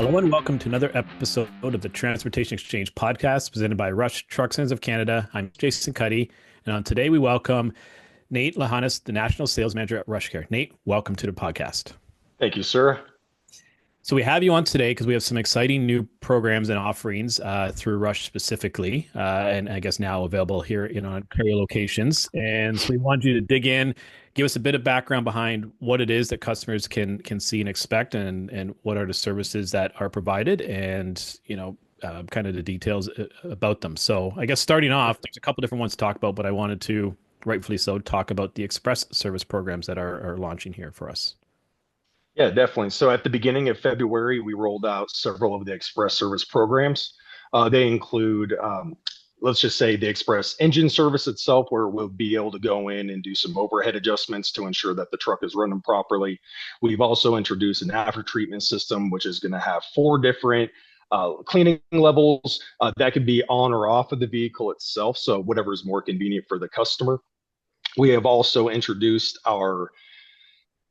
Hello and welcome to another episode of the Transportation Exchange podcast presented by Rush Truck Centers of Canada. I'm Jason Cuddy, and on today we welcome Nate LaHanes, the National Sales Manager at RushCare. Nate, welcome to the podcast. Thank you, sir. So we have you on today because we have some exciting new programs and offerings through Rush specifically, and I guess now available here in Ontario locations. And so we want you to dig in, give us a bit of background behind what it is that customers can see and expect, and what are the services that are provided, and kind of the details about them. So I guess starting off, there's a couple different ones to talk about, but I wanted to, rightfully so, talk about the Express service programs that are launching here for us. Yeah, definitely. So at the beginning of February, we rolled out several of the Express service programs. They include, let's just say, the Express engine service itself, where we'll be able to go in and do some overhead adjustments to ensure that the truck is running properly. We've also introduced an after treatment system, which is going to have four different cleaning levels that could be on or off of the vehicle itself. So whatever is more convenient for the customer. We have also introduced our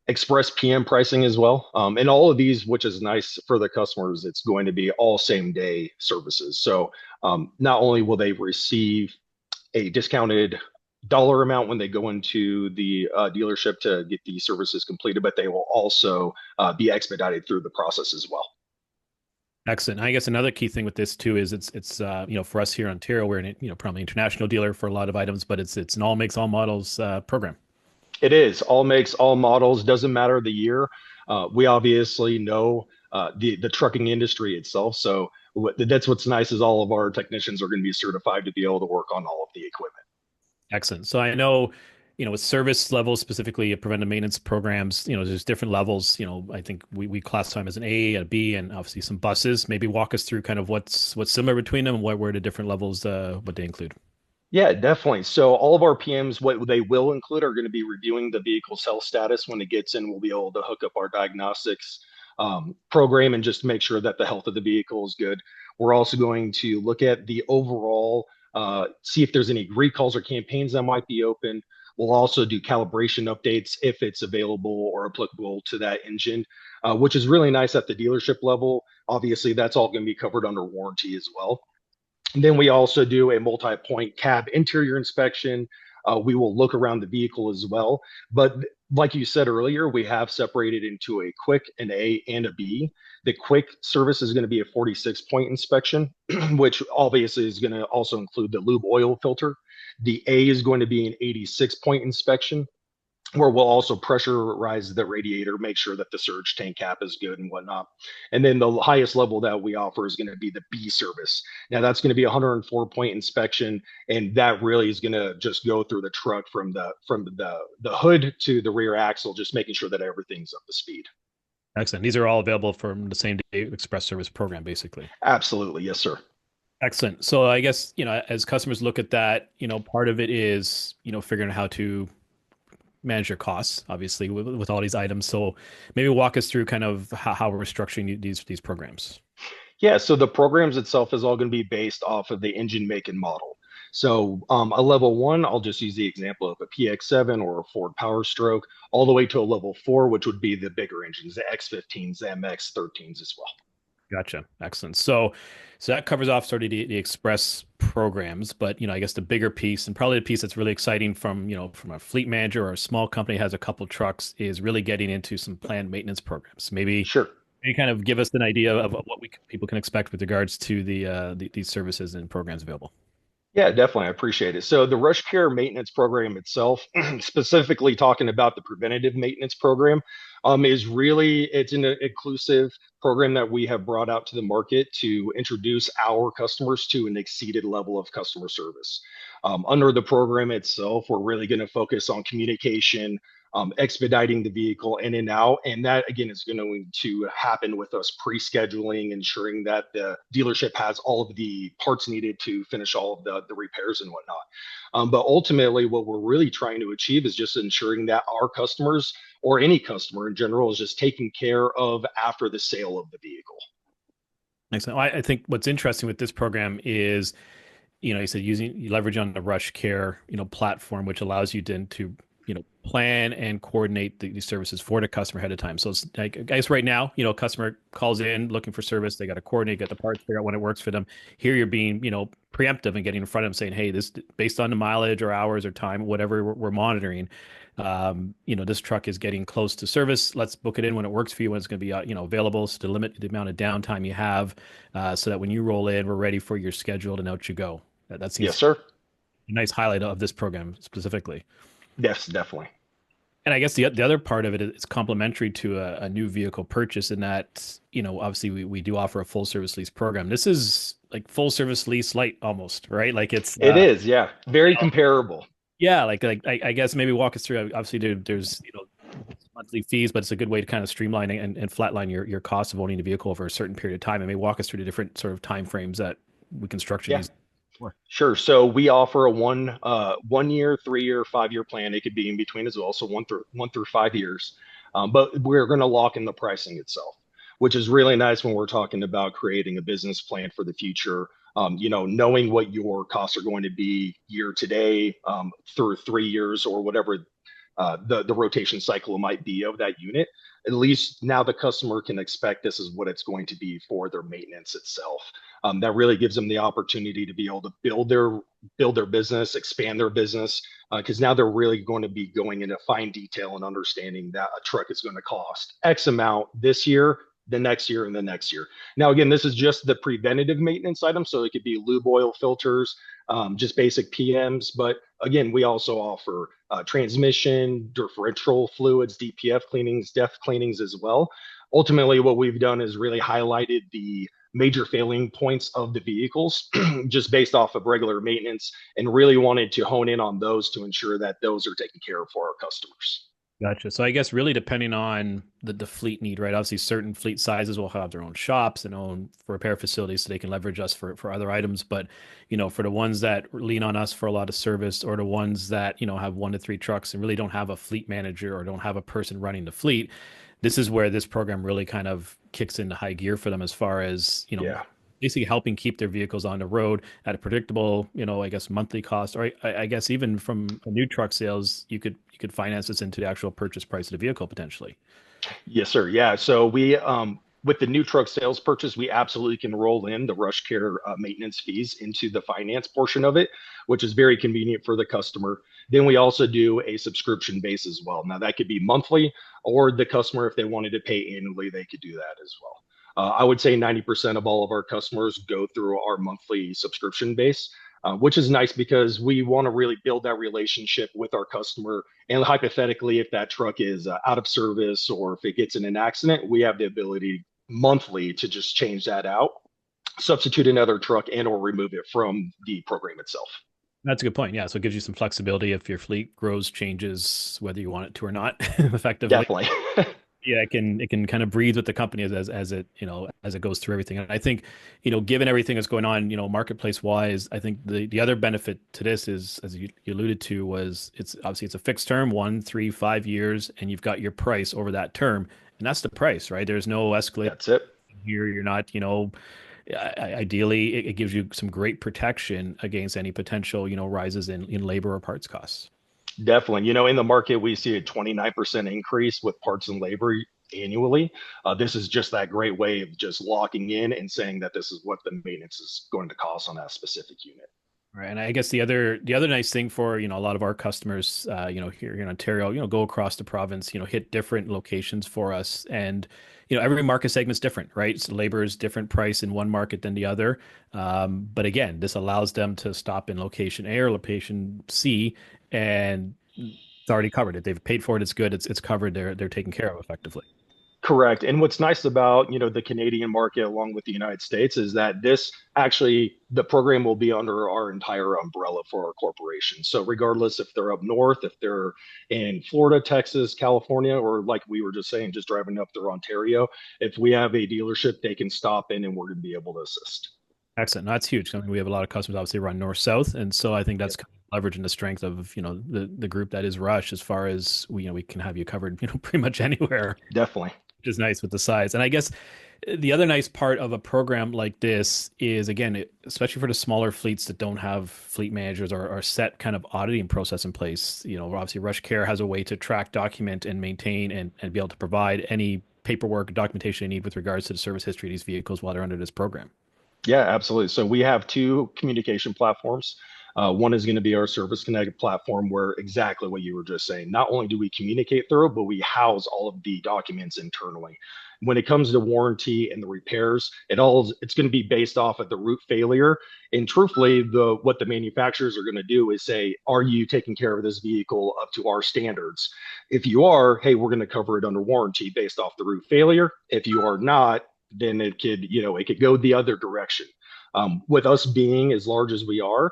Xpress PM pricing as well. And all of these, which is nice for the customers, it's going to be all same day services. So not only will they receive a discounted dollar amount when they go into the dealership to get these services completed, but they will also be expedited through the process as well. Excellent. I guess another key thing with this too is it's for us here in Ontario, we're an probably international dealer for a lot of items, but it's an all makes all models program. It is all makes all models, doesn't matter the year. We obviously know the trucking industry itself. So that's what's nice is all of our technicians are going to be certified to be able to work on all of the equipment. Excellent. So I know, with service levels, specifically preventive maintenance programs, there's different levels. I think we classify them as an A, a B, and obviously some buses. Maybe walk us through kind of what's similar between them and what were the different levels, what they include. Yeah, definitely. So all of our PMs, what they will include are going to be reviewing the vehicle's health status when it gets in. We'll be able to hook up our diagnostics program and just make sure that the health of the vehicle is good. We're also going to look at the overall, see if there's any recalls or campaigns that might be open. We'll also do calibration updates if it's available or applicable to that engine, which is really nice at the dealership level. Obviously, that's all going to be covered under warranty as well. And then we also do a multi-point cab interior inspection. We will look around the vehicle as well. But like you said earlier, we have separated into a quick, an A, and a B. The quick service is going to be a 46-point inspection, which obviously is going to also include the lube oil filter. The A is going to be an 86-point inspection, where we'll also pressurize the radiator, make sure that the surge tank cap is good and whatnot. And then the highest level that we offer is going to be the B service. Now that's going to be a 104-point inspection, and that really is going to just go through the truck from the hood to the rear axle, just making sure that everything's up to speed. Excellent. These are all available from the same day Express service program, basically. Absolutely, yes, sir. Excellent. So I guess, as customers look at that, part of it is, figuring out how to manage your costs, obviously, with all these items. So maybe walk us through kind of how we're structuring these programs. Yeah, so the programs itself is all going to be based off of the engine make and model. So a level one, I'll just use the example of a PX7 or a Ford Power Stroke, all the way to a level four, which would be the bigger engines, the X15s, the MX13s as well. Gotcha. Excellent. So that covers off sort of the express programs, but I guess the bigger piece and probably the piece that's really exciting from a fleet manager or a small company has a couple trucks is really getting into some planned maintenance programs. Sure. Maybe kind of give us an idea of what people can expect with regards to these services and programs available. Yeah, definitely. I appreciate it. So the RushCare maintenance program itself, specifically talking about the preventative maintenance program, is really it's an inclusive program that we have brought out to the market to introduce our customers to an exceeded level of customer service. Under the program itself, we're really going to focus on communication, expediting the vehicle in and out. And that, again, is going to happen with us pre-scheduling, ensuring that the dealership has all of the parts needed to finish all of the repairs and whatnot. But ultimately, what we're really trying to achieve is just ensuring that our customers or any customer in general is just taken care of after the sale of the vehicle. Excellent. I think what's interesting with this program is, you said you leverage on the RushCare, platform, which allows you to plan and coordinate these services for the customer ahead of time. So it's like, I guess right now, customer calls in looking for service, they got to coordinate, get the parts, figure out when it works for them. Here you're being, preemptive and getting in front of them saying, hey, this based on the mileage or hours or time, whatever we're monitoring, this truck is getting close to service. Let's book it in when it works for you, when it's going to be, available, so to limit the amount of downtime you have, so that when you roll in, we're ready for your schedule and out you go. That Yes, seems sir. a nice highlight of this program specifically. Yes, definitely. And I guess the other part of it is it's complementary to a new vehicle purchase in that, obviously we do offer a full service lease program. This is like full service lease light almost, right? Like it's It is, yeah, very comparable. yeah, like I guess maybe walk us through. Obviously, there's monthly fees, but it's a good way to kind of streamline and flatline your cost of owning a vehicle over a certain period of time. And maybe walk us through the different sort of time frames that we can structure Yeah. these for. Sure. So we offer a 1 year, 3 year, 5 year plan. It could be in between as well. So 1 through 5 years. But we're going to lock in the pricing itself, which is really nice when we're talking about creating a business plan for the future. Knowing what your costs are going to be year to day, through 3 years or whatever the rotation cycle might be of that unit. At least now the customer can expect this is what it's going to be for their maintenance itself. That really gives them the opportunity to be able to build their business, expand their business, because now they're really going to be going into fine detail and understanding that a truck is going to cost X amount this year, the next year, and the next year. Now, again, this is just the preventative maintenance item, so it could be lube oil filters, just basic PMs. But again, we also offer transmission, differential fluids, DPF cleanings, depth cleanings as well. Ultimately, what we've done is really highlighted the major failing points of the vehicles just based off of regular maintenance, and really wanted to hone in on those to ensure that those are taken care of for our customers. Gotcha. So I guess really depending on the fleet need, right? Obviously, certain fleet sizes will have their own shops and own repair facilities, so they can leverage us for other items. But for the ones that lean on us for a lot of service, or the ones that have 1 to 3 trucks and really don't have a fleet manager or don't have a person running the fleet, this is where this program really kind of kicks into high gear for them as far as Yeah. basically helping keep their vehicles on the road at a predictable, I guess monthly cost, or I guess even from a new truck sales, you could finance this into the actual purchase price of the vehicle potentially. Yes, sir. Yeah. So we, with the new truck sales purchase, we absolutely can roll in the RushCare maintenance fees into the finance portion of it, which is very convenient for the customer. Then we also do a subscription base as well. Now that could be monthly, or the customer, if they wanted to pay annually, they could do that as well. I would say 90% of all of our customers go through our monthly subscription base, which is nice because we want to really build that relationship with our customer. And hypothetically, if that truck is out of service or if it gets in an accident, we have the ability monthly to just change that out, substitute another truck, and or remove it from the program itself. That's a good point. Yeah, so it gives you some flexibility if your fleet grows, changes, whether you want it to or not, effectively. Definitely. Yeah, it can kind of breathe with the company as it as it goes through everything. And I think given everything that's going on marketplace wise, I think the other benefit to this is, as you alluded to, was it's obviously it's a fixed term, 1, 3, 5 years, and you've got your price over that term, and that's the price, right? There's no escalate That's it. here. You're not ideally it gives you some great protection against any potential rises in labor or parts costs. Definitely. In the market, we see a 29% increase with parts and labor annually. This is just that great way of just locking in and saying that this is what the maintenance is going to cost on that specific unit. Right. And I guess the other nice thing for, a lot of our customers, here in Ontario, go across the province, hit different locations for us. And, every market segment's different, right? So labor is different price in one market than the other. But again, this allows them to stop in location A or location C, and it's already covered it. They've paid for it. It's good. It's covered. They're taken care of effectively. Correct. And what's nice about, the Canadian market along with the United States is that this actually, the program will be under our entire umbrella for our corporation. So regardless if they're up north, if they're in Florida, Texas, California, or like we were just saying, just driving up through Ontario, if we have a dealership, they can stop in and we're going to be able to assist. Excellent. No, that's huge. I mean, we have a lot of customers obviously run north south, and so I think that's Yep. kind of leveraging the strength of the group that is Rush, as far as we can have you covered pretty much anywhere. Definitely. which is nice with the size. And I guess the other nice part of a program like this is, again, especially for the smaller fleets that don't have fleet managers or set kind of auditing process in place. Obviously, RushCare has a way to track, document, and maintain and be able to provide any paperwork or documentation they need with regards to the service history of these vehicles while they're under this program. Yeah, absolutely. So we have two communication platforms. One is going to be our Service Connect platform, where exactly what you were just saying. Not only do we communicate through, but we house all of the documents internally. When it comes to warranty and the repairs, it's going to be based off of the root failure. And truthfully, what the manufacturers are going to do is say, "Are you taking care of this vehicle up to our standards? If you are, hey, we're going to cover it under warranty based off the root failure. If you are not, then it could go the other direction." With us being as large as we are,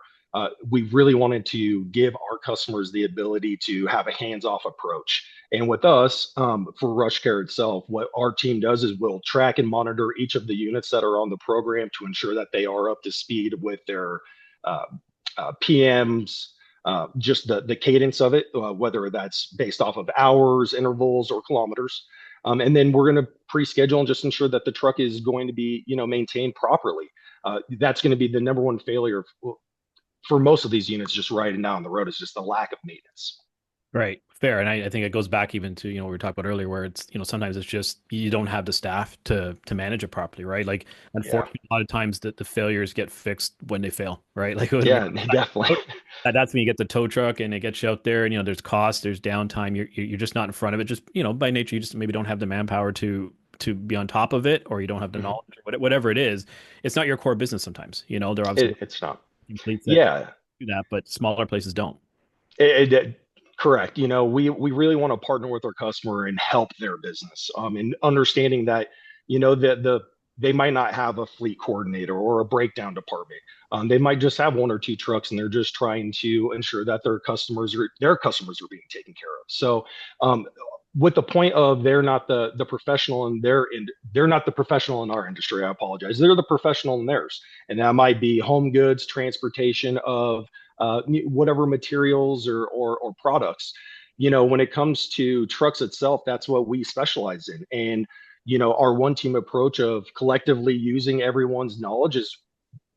we really wanted to give our customers the ability to have a hands-off approach. And with us, for RushCare itself, what our team does is we'll track and monitor each of the units that are on the program to ensure that they are up to speed with their uh, PMs, just the cadence of it, whether that's based off of hours, intervals, or kilometers. And then we're going to pre-schedule and just ensure that the truck is going to be, maintained properly. That's going to be the number one failure for most of these units just riding down the road, is just the lack of maintenance. Right. Fair. And I think it goes back even to, what we were talking about earlier, where it's, sometimes it's just you don't have the staff to manage it properly, right? Like, Yeah, unfortunately, a lot of times the failures get fixed when they fail, right? Like, yeah, definitely. that's when you get the tow truck and it gets you out there, and there's cost, there's downtime. You're just not in front of it. Just, by nature, you just maybe don't have the manpower to be on top of it, or you don't have the Mhm. knowledge, or whatever it is. It's not your core business sometimes. There are obviously It's not. fleets that Yeah, do that, but smaller places don't. correct. We really want to partner with our customer and help their business. And understanding that, that they might not have a fleet coordinator or a breakdown department. They might just have one or two trucks, and they're just trying to ensure that their customers are being taken care of. So, with the point of they're not the professional in they're not the professional in our industry. I apologize. They're the professional in theirs, and that might be home goods, transportation of whatever materials or products. When it comes to trucks itself, that's what we specialize in. And our one team approach of collectively using everyone's knowledge is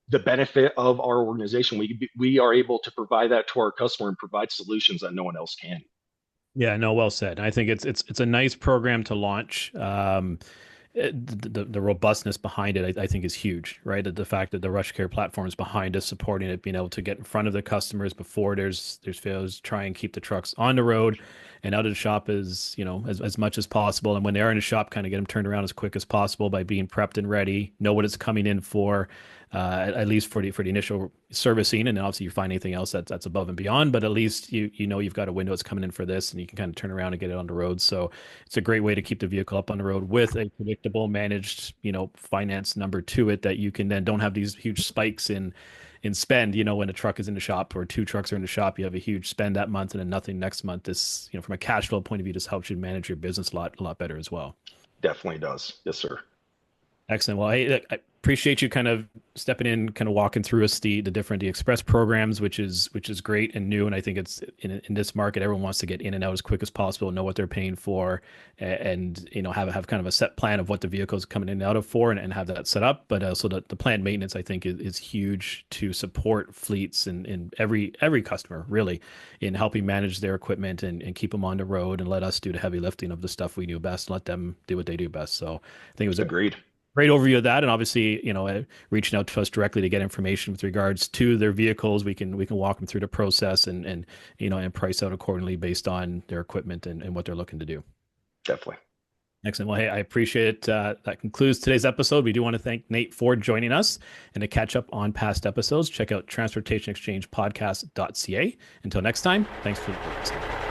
the benefit of our organization. We are able to provide that to our customer and provide solutions that no one else can. Yeah, no, well said. I think it's a nice program to launch. The robustness behind it, I think, is huge, right? The fact that the RushCare platform is behind us, supporting it, being able to get in front of the customers before there's failures, try and keep the trucks on the road and out of the shop as much as possible. And when they are in the shop, kind of get them turned around as quick as possible by being prepped and ready, know what it's coming in for, at least for the initial servicing. And then obviously you find anything else that's above and beyond, but at least you've got a window that's coming in for this, and you can kind of turn around and get it on the road. So it's a great way to keep the vehicle up on the road with a predictable, managed, finance number to it, that you can then don't have these huge spikes in spend. When a truck is in the shop or two trucks are in the shop, you have a huge spend that month and then nothing next month. This, from a cash flow point of view, just helps you manage your business a lot better as well. Definitely does. Yes, sir. Excellent. Well, hey, I appreciate you kind of stepping in, kind of walking through us the Express programs, which is great and new. And I think it's in this market, everyone wants to get in and out as quick as possible, know what they're paying for, and have kind of a set plan of what the vehicle is coming in and out of for, and have that set up. But also the planned maintenance, I think, is huge to support fleets and every customer really in helping manage their equipment and keep them on the road, and let us do the heavy lifting of the stuff we do best, let them do what they do best. So I think it was a Agreed. great overview of that. And obviously, reaching out to us directly to get information with regards to their vehicles. We can walk them through the process and price out accordingly based on their equipment and what they're looking to do. Definitely. Excellent. Well, hey, I appreciate it. That concludes today's episode. We do want to thank Nate for joining us, and to catch up on past episodes, check out transportationexchangepodcast.ca. Until next time, thanks for listening.